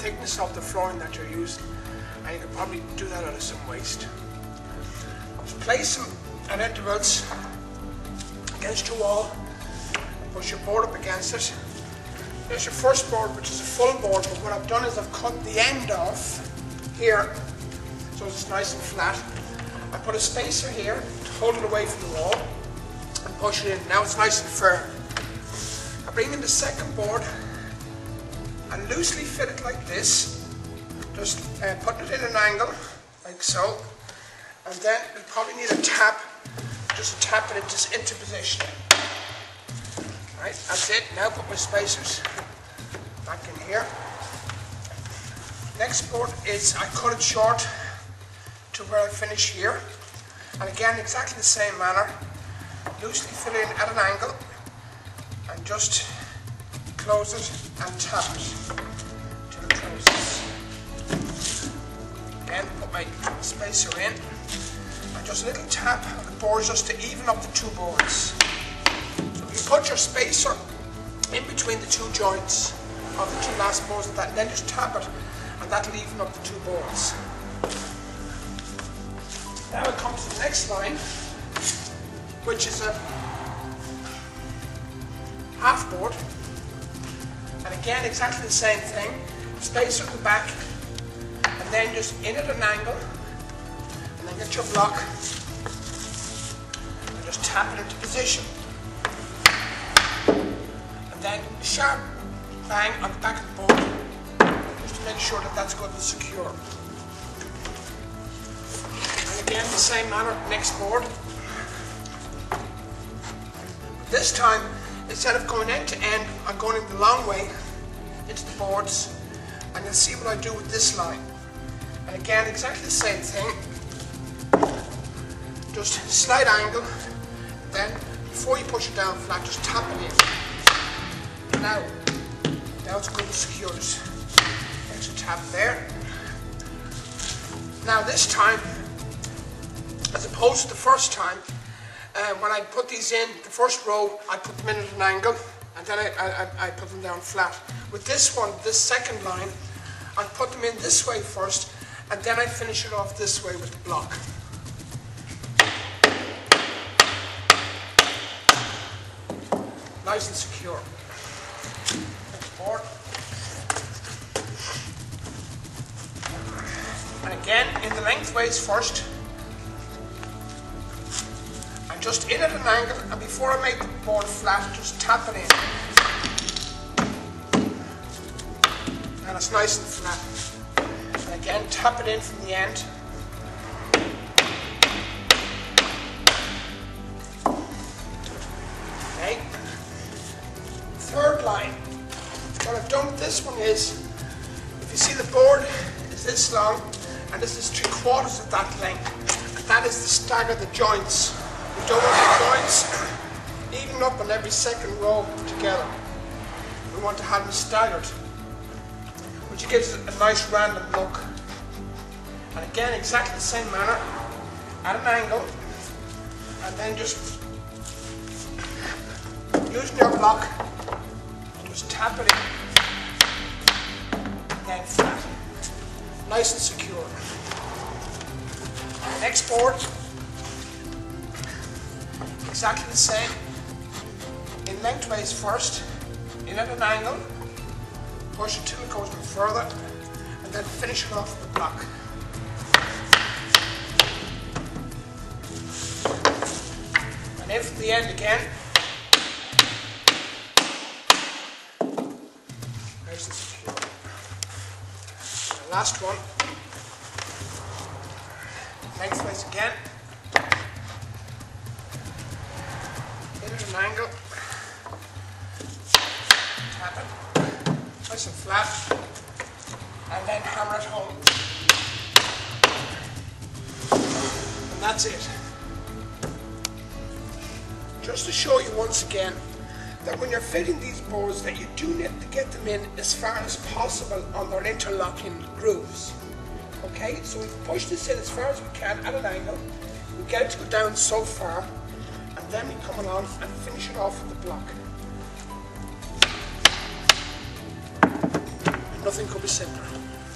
thickness of the flooring that you're using, and you can probably do that out of some waste. Just place them at intervals against your wall, push your board up against it. There's your first board, which is a full board, but what I've done is I've cut the end off here so it's nice and flat. I put a spacer here to hold it away from the wall and push it in. Now it's nice and firm. I bring in the second board and loosely fit it like this, just putting it in an angle like so, and then we probably need a tap, just to tap it into position. Right, that's it. Now put my spacers back in here. Next board is, I cut it short to where I finish here, and again exactly the same manner, loosely fit it in at an angle and just close it and tap it till it closes. Again, put my spacer in and just a little tap on the boards just to even up the two boards. So you put your spacer in between the two joints of the two last boards of that, and then just tap it, and that'll even up the two boards. Now we come to the next line, which is a half board, and again exactly the same thing, spacer at the back, and then just in at an angle, and then get your block and just tap it into position, and then sharp bang on the back of the board just to make sure that that's good and secure. And again the same manner, next board. This time, instead of going end to end, I'm going in the long way into the boards, and you'll see what I do with this line. And again, exactly the same thing. Just slight angle, then before you push it down flat, just tap it in. Now it's good and secure. Extra tap there. Now this time, as opposed to the first time, when I put these in, the first row, I put them in at an angle, and then I put them down flat. With this one, this second line, I put them in this way first, and then I finish it off this way with the block. Nice and secure. Next board. And again, in the lengthways first, just in at an angle, and before I make the board flat, just tap it in. And it's nice and flat. And again, tap it in from the end. Okay. Third line. What I've done with this one is, if you see the board is this long, and this is 3/4 of that length, and that is to stagger the joints. We don't want the joints even up on every second row together. We want to have them staggered, which gives it a nice random look. And again, exactly the same manner, at an angle, and then just using your block, just tap it in, and then flat. Nice and secure. Next board. Exactly the same, in lengthways first, in at an angle, push it till it goes no further, and then finish it off with the block. And in from the end again. Nice and secure. And the last one, lengthways again. An angle, tap it, nice and flat, and then hammer it home. And that's it. Just to show you once again that when you're fitting these boards, that you do need to get them in as far as possible on their interlocking grooves. Okay, so we push this in as far as we can at an angle, we get it to go down so far, and then we come along and finish it off with the block. Nothing could be simpler.